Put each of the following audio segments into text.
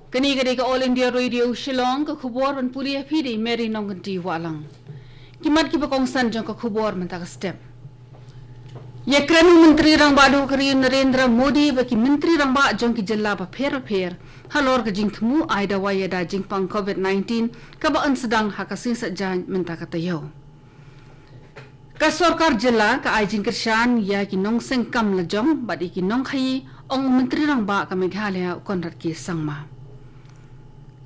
Kani ka All India Radio Shillong ka khubor ban puli phidi Mary Nongganti walang. Kimat ki bakong san jong ka khubor man ta step. Yakranu Menteri Rang Badu Kari Narendra Modi baki Menteri Rang Ba jong ki jalla pa pher halor ka jing thmu aida waya da jing pang COVID-19 ka ba an sedang hakasin sa jan man ta katayo. Ka sarkar jilla ka ai jing kershan ya ki nong seng kam la jong badi ki nong khai ong Menteri Rang Ba ka Meghalaya konrat ki sangma.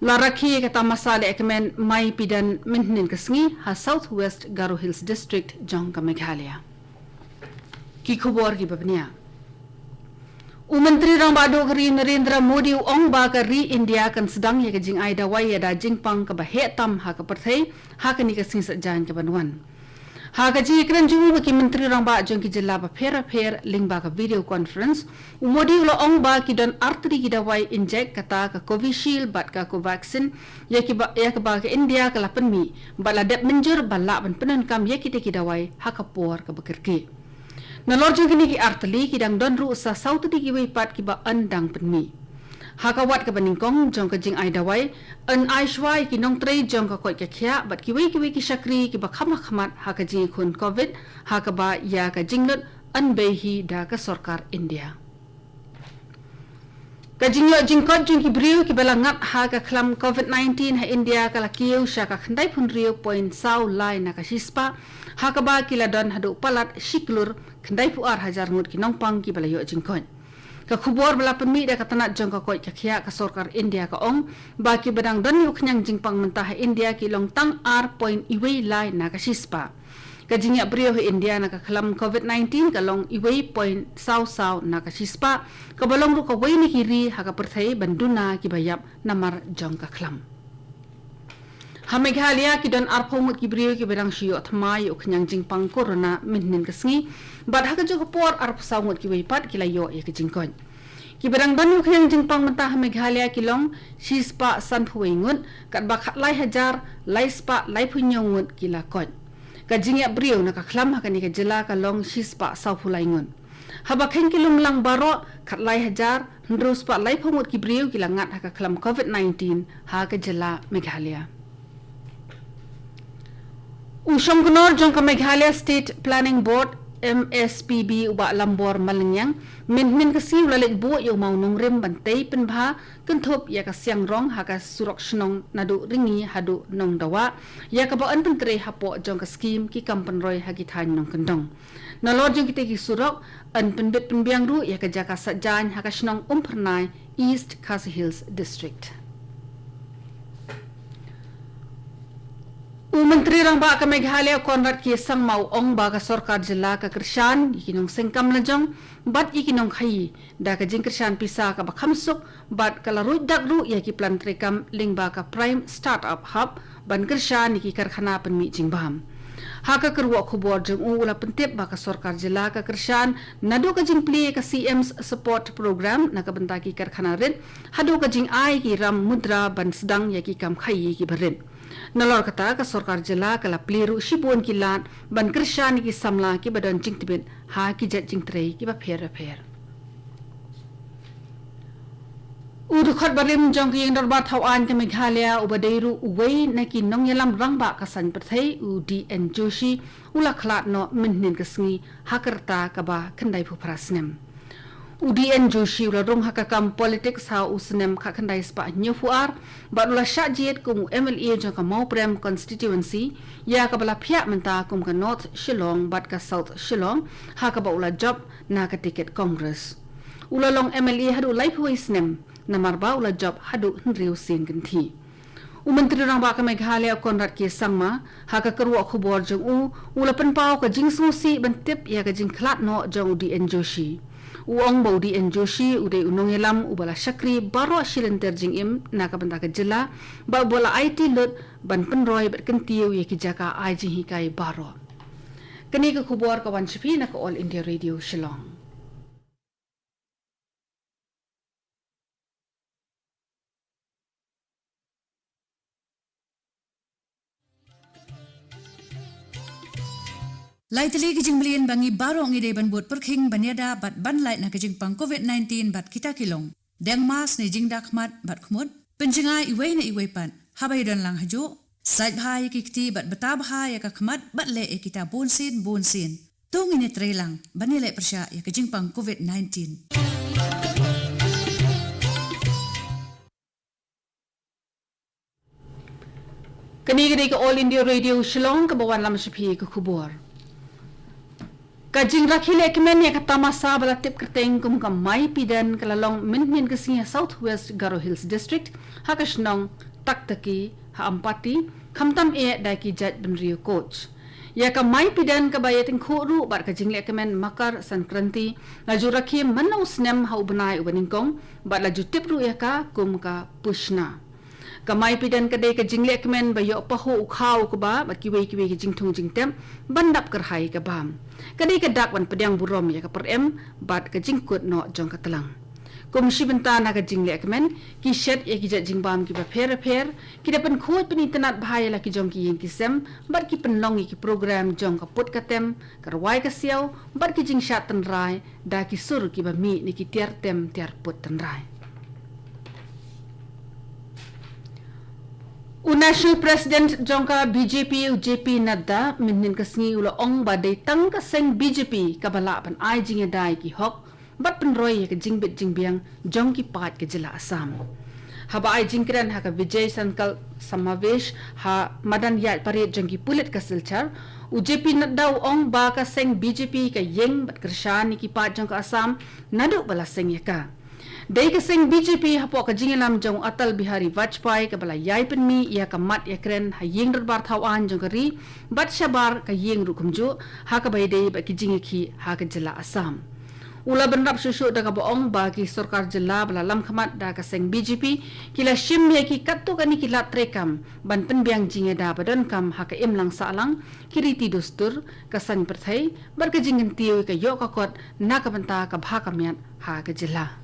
Laraki kata masale ekmen mai pidan mintnin kasngi ha Southwest Garo Hills District jong ka Meghalaya. Ki khubor ki babnia. Menteri Rang Badu Kari Narendra Modi ong ba ka ri India kan sedang ya ka jing aida wai da jing pang ka ba hetam ha ka perthai ha ka ni ka sing sa jan ka banwan. Ha ka ji kran ju ki Menteri Rang Ba jong ki jilla ba pher ling ba ka video conference Modi ulo ong ba ki don artri ki dawai inject kata ka Covishield bat ka Covaxin ya ka ba ka India ka lapan mi ba la dep menjur ba la ban penan kam ya ki te ki dawai ha ka por ka bekerki. Nalor jong kini ki artli ki dang don ru sa sautu di ki wei pat ki ba andang penmi. Haka wat ka baningkong jong ka jing ai dawai an ai shwai ki nong trei jong ka koi ka khia bat ki wei ki shakri ki ba khamat haka jing khun covid haka ba ya ka jinglut an behi da ka sarkar India. Ka jingyo jingkot jong ki briu ki bala ngat haka khlam COVID-19 ha India ka lakiu sha ka khandai phun riu point sau lai na ka shispa haka ba ki la don hadu palat shiklur khandai pu ar hajar ngut ki nong pang ki bala yo jingkot. Ka khubor bala pemi da katanat jong ka koi ka khia ka sarkar India ka ong ba ki badang don yu khnyang jingpang mentah India ki long tang ar point iwei lai na ka shispa ka jingya brio India na ka khlam COVID-19 ka long iwei point sau na ka shispa ka balong ru ka wei ni kiri ha ka perthai banduna ki bayap namar jong ka khlam. Ha Meghalaya ki don arphomut ki brio ki badang shiyo thmai u khnyang jingpang corona minnin kasngi bat ha ka jo ka por arp saungut ki wei pat ki layo ya ka jingkon. Ki barang banu khayang jingpang mentah Meghalaya kilong shispa san phuingut kat ba khat lai hajar lai spa lai phunyongut ki la kon ka jingya brio na ka khlam ha ka ni ka jila ka long shispa sau phulaingun ha ba kheng kilum lang baro khat lai hajar ndro spa lai phomut ki brio ki langat ha ka khlam COVID-19 ha ka jila Meghalaya. Usong Gnor jong ka Meghalaya State Planning Board MSPB uba lambor malengyang min kasi ulalit bu yung mau nongrim bantay penbha kenthop ya ka siang rong ha ka surok shnong nadu ringi hadu nong dawa ya ka baan pentre hapo jong ka scheme ki kampan roy hagithan nong kendong nalor jong kita ki surok an penbit penbiang ru ya ka jaka sajan ha ka shnong umpernai East Khasi Hills District. Menteri Rang Ba ka Meghalaya konrat ki sang mau ong ba ka sarkar jilla ka kershan ikinong sengkam lajong bat ikinong khai da ka jing kershan pisa ka ba khamsuk bat kala ru dak ru ya ki plan trekam ling ba ka prime startup hub ban kershan ki karkhana penmi jingbam ha ka kerwa khubor jong ula pentip ba ka sarkar jilla ka kershan nadu ka jing pli ka CM's support program na ka bentaki karkhana rin hadu ka jing ai ki ram mudra ban sedang ya ki kam khai ki berin. Nalor kata ka sarkar jilla kala pliru shibun kilan ban kershan ki samla ki badan jing tibet ha ki jet jing trei ki ba pher. Udukhat barim jong ki ndor ba thawan ka Meghalaya ubadeiru uwei na ki nong yalam rang ba ka san perthai UDN Joshi ula khlat no minnin kasngi hakarta ka ba khandai phu prasnem. UDN Joshi ula rong hakakam politics ha usnem kha khandai spa nyofuar ba ula shajiet kum MLA jong ka mau prem constituency ya ka bala phya menta kum ka North Shillong bat ka South Shillong ha ka ba ula job na ka ticket Congress ula long MLA hadu life voice-nem namar ba ula job hadu nriu sin ganthi. Menteri Rang Ba ka Meghalaya konrat ki sangma ha ka kerwa khubor jong ula penpau ka jing susi bentip ya ka jing khlat no jong UDN Joshi. Uong baudi en Joshi uday unong yalam ubala shakri baro shilenter jing im na ka banta ka jilla ba bola IT lut ban penroy bat kentiu ye ki jaka ai jing hikai baro. Kani ka khubor ka wan chipi na ka All India Radio Shillong. Lai tali kijing melian bangi barong ide ban buat perking banyada bat ban lai na kijing pang COVID-19 bat kita kilong. Deng mas ni jing dakmat bat kumut penjengai iway na iway pan habay dan lang hajo side bahaya kikti bat beta bahaya ka kemat bat le kita bonsin tungin ni trelang banile persya ya kejingpang COVID-19. Kini ke All India Radio Shillong ke bawan lam sepi ke kubur. Kajing rakhile kemen ya kata masa bala tip kerteng kum ka mai pidan kalalong min ke singa South West Garo Hills District hakasnong taktaki ha ampati khamtam e daki jat benrio coach. Ya ka mai pidan ka bayating khuru bar kajing le kemen makar sankranti laju rakhi manau snem ha ubnai ubaningkong bar laju tip ru ya ka kum ka pushna. Kamai pidan kadai ka jingle kemen bayo paho ukhau ko ba bat kiwe ke jingthung jingtem bandap kerhai ka bam kadai ka dak wan pedang burom ya ka per em bat ka jingkut no jong ka telang komisi benta na ka jingle kemen ki shet ya ki jat jingbam ki ba pher ki dapan khot peni tenat bahaya la ki jong ki yeng kisem bat ki penlong ki program jong ka put ka tem karwai ka siau bat ki jing shat ten rai da ki sur ki ba mi ni ki tiar tem tiar put ten rai. National President Jongka BJP UJP Nadda minin kasngi ulo ong badai tang kaseng BJP kabala pan ai jinge dai ki hok bat pen roy ka jingbit jingbiang jongki pat ke jila Assam. Haba ai jingkran ha ka Vijay Sankal Samavesh ha madan yat parit jongki pulit ka silchar UJP Nadda ong ba kaseng BJP ka yeng bat kershani ki pat jongka Assam nadu bala seng yaka. Dai ka sing BJP hapo ka jingilam jong Atal Bihari Vajpayee ka bala yai penmi ia ka mat ya kren ha yeng derbar thawan jong kari bat shabar ka yeng rukumju ha ka bai dei ba ki jingki ha ka jila Assam. Ula benrap susu da ka boong ba ki sarkar jila bala lam khamat da ka sing BJP kila shim ya ki kattu ka ni kila trekam ban penbiang jinge da badan kam ha ka imlang salang kiriti dustur ka san perthai bar ka jingin tiu ka yo ka kot na ka banta ka bha ka miat ha ka jila.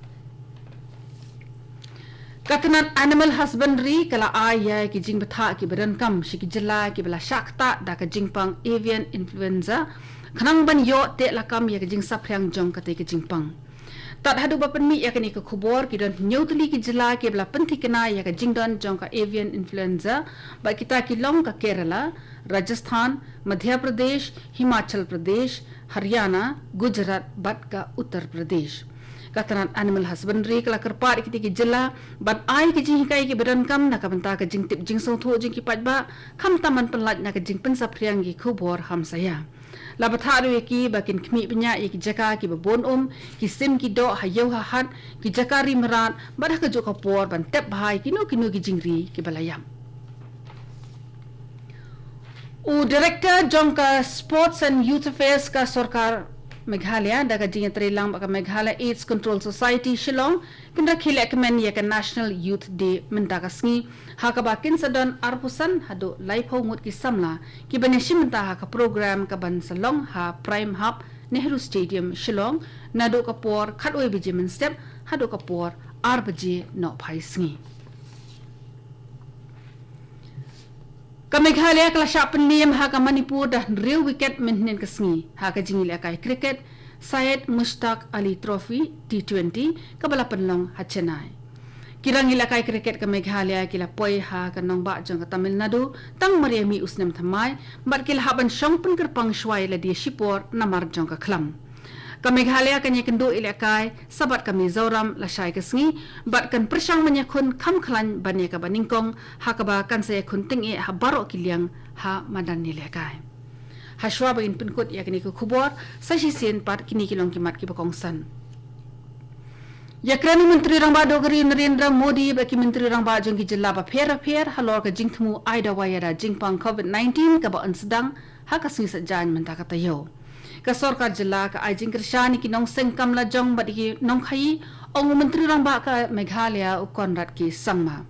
Katanan animal husbandry kala ayah ki jing betha ki badan kam shiki jela ki bala shakta da ka jingpang avian influenza khanang ban yo te lakam ya ka jing saphyang jong ka te ki jingpang tat hadu bapan mi ya ka ni ka khubor ki don nyotli ki jela ki bala panthi kana ya ka jingdon jong ka avian influenza ba kita ki long ka Kerala Rajasthan Madhya Pradesh Himachal Pradesh Haryana Gujarat bat ka Uttar Pradesh. Katanan animal husbandry kala kerpat ki ki jela ban ai ki jing kai ki badan kam na ka banta ka jing tip jing song tho jing ki patba kham taman penlat na ka jing pen sapryang ki khubor ham saya la batharu ki bakin khmi pnya ki jaka ki babon ki sim ki do hayo ha hat ki jakari merat badah ka jo ka por ban tep bhai ki no ki jingri ki balayam. Director Jongka Sports and Youth Affairs ka sarkar Meghalaya daga jinga trelang baka Meghalaya AIDS Control Society Shillong kinda khilek men ya ka National Youth Day mendaka sngi haka bakin sadon arpusan hado laipo ngut ki samla ki baneshim ta haka program ka ban salong ha Prime Hub Nehru Stadium Shillong nado ka por khatoi bije men step hado ka por arbaje no phai sngi. Ka Meghalaya kala syapan niyam ha ka Manipur dah real wicket maintenance kesngi ha ka jingil akai cricket Syed Mushtaq Ali Trophy T20 ka bala penlong ha Chennai. Kirang ilakai cricket ka Meghalaya kila poi ha ka nong ba jong ka Tamil Nadu tang mariami usnem thamai bar kila haban syong pen kerpang shwai la dia shipor namar jong ka klam. Ka Meghalaya kanya kendo ilakai sabat ka Mizoram la syai kesngi bat kan persang menyakun kam klan banya ka baningkong ha ka ba kan saya kunting e ha barok kiliang ha madan ilakai. Ha shwa bagin penkut ya kini ku khubor sa sisien pat kini kilong kimat ki bakongsan. Ya kerana Menteri Rang Ba Dogeri Narendra Modi bagi Menteri Rang Ba jong ki jela ba pher halor ka jingthmu aida wayada jingpang COVID-19 ka ba sedang ha ka singi sajan menta ka tayo. Ka sarkar jela ka ajing kershani ki nong sengkam la jong badi ki nong khai ong Menteri Rang Ba ka Meghalaya u Konrad ki sangma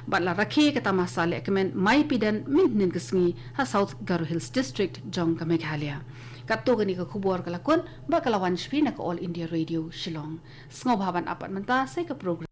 bat la rakhi ka tamasa le kemen mai pidan min kesngi ha South Garo Hills District jong ka Meghalaya. Kato gani ka khubor kalakon ba kalawan shpi na ka All India Radio Shillong. Sngob haban apat menta sai ka program